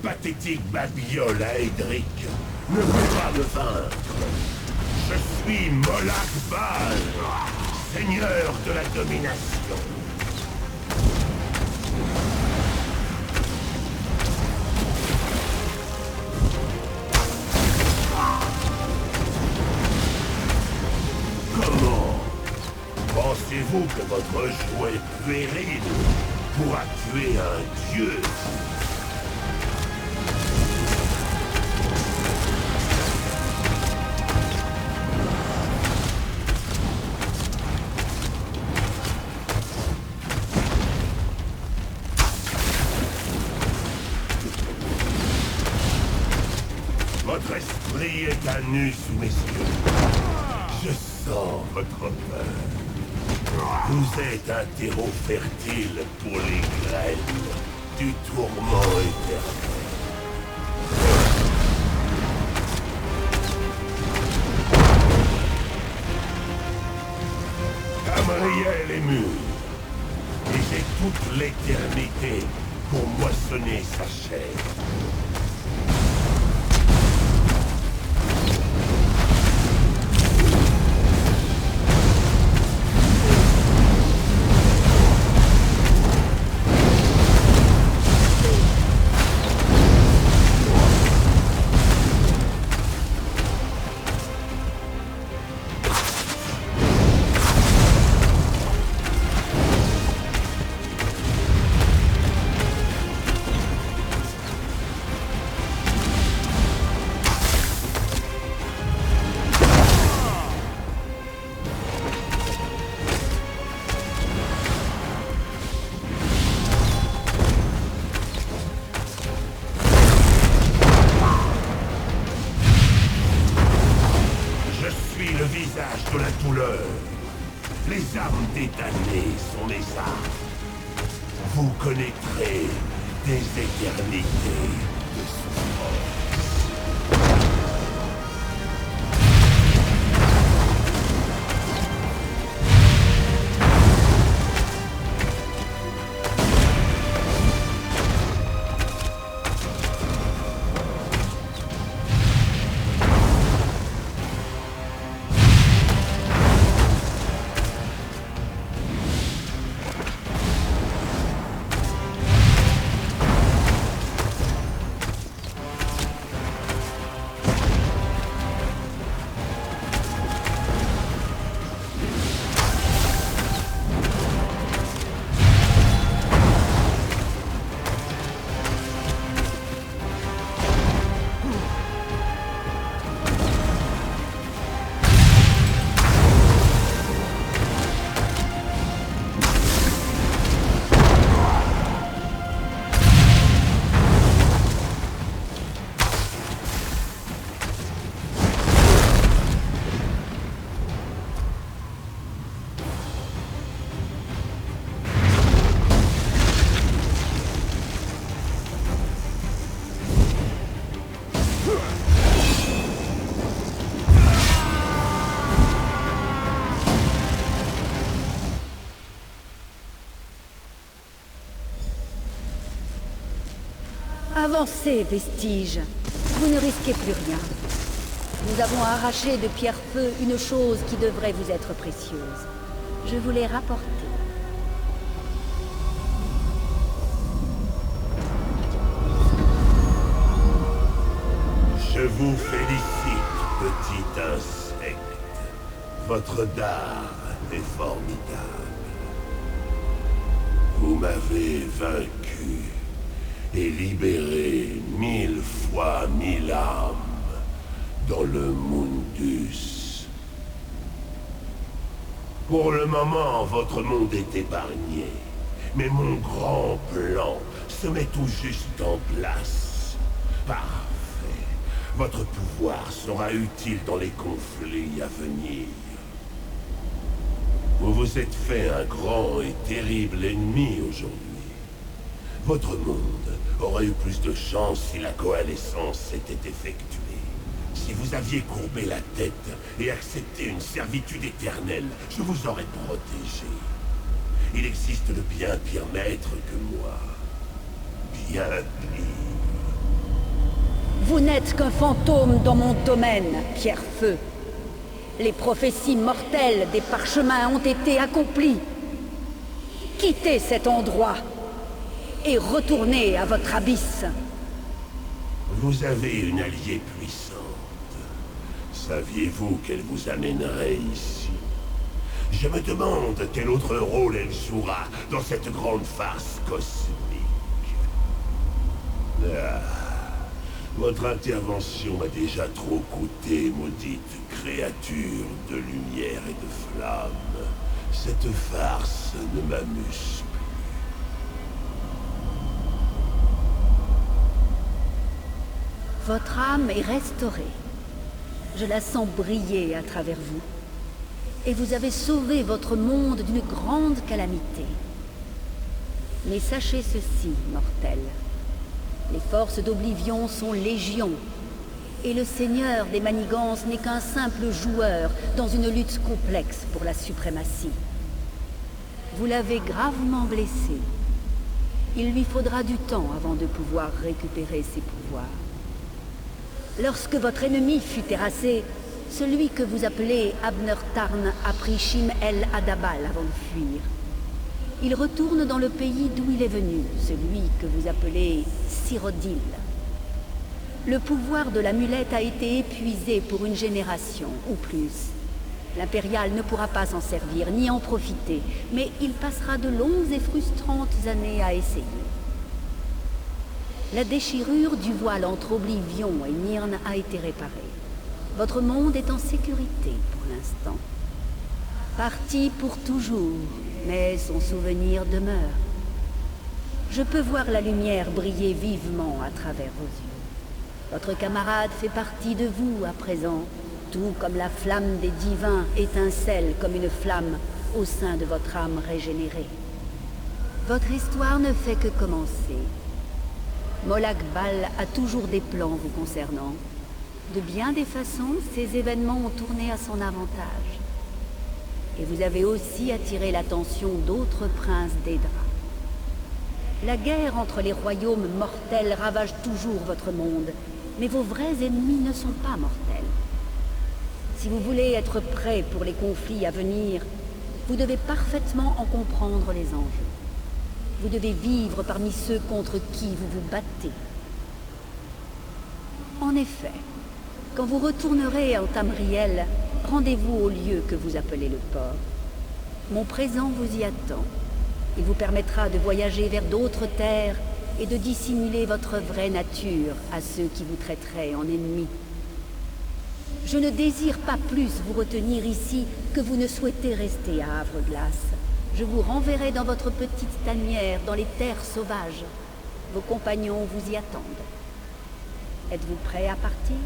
pathétique babiole à Edric ne peut pas me vaincre. Je suis Molag Bal, seigneur de la domination. Comment pensez-vous que votre jouet puéril pourra tuer un dieu? Votre esprit est à nu sous mes yeux. Je sens votre peur. Vous êtes un terreau fertile pour les graines du tourment éternel. Tamriel est mûr, et j'ai toute l'éternité pour moissonner sa chair. Le visage de la douleur. Les armes des damnés sont mes armes. Vous connaîtrez des éternités de souffrance. Avancez, vestiges. Vous ne risquez plus rien. Nous avons arraché de Pierrefeu une chose qui devrait vous être précieuse. Je vous l'ai rapportée. Je vous félicite, petit insecte. Votre dard est formidable. Vous m'avez vaincu et libéré 1000 fois 1000 âmes dans le Mundus. Pour le moment, votre monde est épargné, mais mon grand plan se met tout juste en place. Parfait. Votre pouvoir sera utile dans les conflits à venir. Vous vous êtes fait un grand et terrible ennemi aujourd'hui. Votre monde aurait eu plus de chance si la coalescence s'était effectuée. Si vous aviez courbé la tête et accepté une servitude éternelle, je vous aurais protégé. Il existe de bien pires maîtres que moi. Bien pire. Vous n'êtes qu'un fantôme dans mon domaine, Pierre-Feu. Les prophéties mortelles des parchemins ont été accomplies. Quittez cet endroit et retournez à votre abysse. Vous avez une alliée puissante. Saviez-vous qu'elle vous amènerait ici? Je me demande quel autre rôle elle jouera dans cette grande farce cosmique. Ah, votre intervention m'a déjà trop coûté, maudite créature de lumière et de flamme. Cette farce ne m'amuse plus. Votre âme est restaurée. Je la sens briller à travers vous. Et vous avez sauvé votre monde d'une grande calamité. Mais sachez ceci, mortels. Les forces d'Oblivion sont légion. Et le Seigneur des Manigances n'est qu'un simple joueur dans une lutte complexe pour la suprématie. Vous l'avez gravement blessé. Il lui faudra du temps avant de pouvoir récupérer ses pouvoirs. Lorsque votre ennemi fut terrassé, celui que vous appelez Abner Tarn a pris Shim El Adabal avant de fuir. Il retourne dans le pays d'où il est venu, celui que vous appelez Cyrodiil. Le pouvoir de l'amulette a été épuisé pour une génération, ou plus. L'Impérial ne pourra pas s'en servir, ni en profiter, mais il passera de longues et frustrantes années à essayer. La déchirure du voile entre Oblivion et Nirn a été réparée. Votre monde est en sécurité pour l'instant. Parti pour toujours, mais son souvenir demeure. Je peux voir la lumière briller vivement à travers vos yeux. Votre camarade fait partie de vous à présent, tout comme la flamme des divins étincelle comme une flamme au sein de votre âme régénérée. Votre histoire ne fait que commencer. Molag Bal a toujours des plans vous concernant. De bien des façons, ces événements ont tourné à son avantage. Et vous avez aussi attiré l'attention d'autres princes d'Aedra. La guerre entre les royaumes mortels ravage toujours votre monde, mais vos vrais ennemis ne sont pas mortels. Si vous voulez être prêt pour les conflits à venir, vous devez parfaitement en comprendre les enjeux. Vous devez vivre parmi ceux contre qui vous vous battez. En effet, quand vous retournerez en Tamriel, rendez-vous au lieu que vous appelez le port. Mon présent vous y attend. Il vous permettra de voyager vers d'autres terres et de dissimuler votre vraie nature à ceux qui vous traiteraient en ennemis. Je ne désire pas plus vous retenir ici que vous ne souhaitez rester à Havre-Glace. Je vous renverrai dans votre petite tanière dans les terres sauvages. Vos compagnons vous y attendent. Êtes-vous prêts à partir ?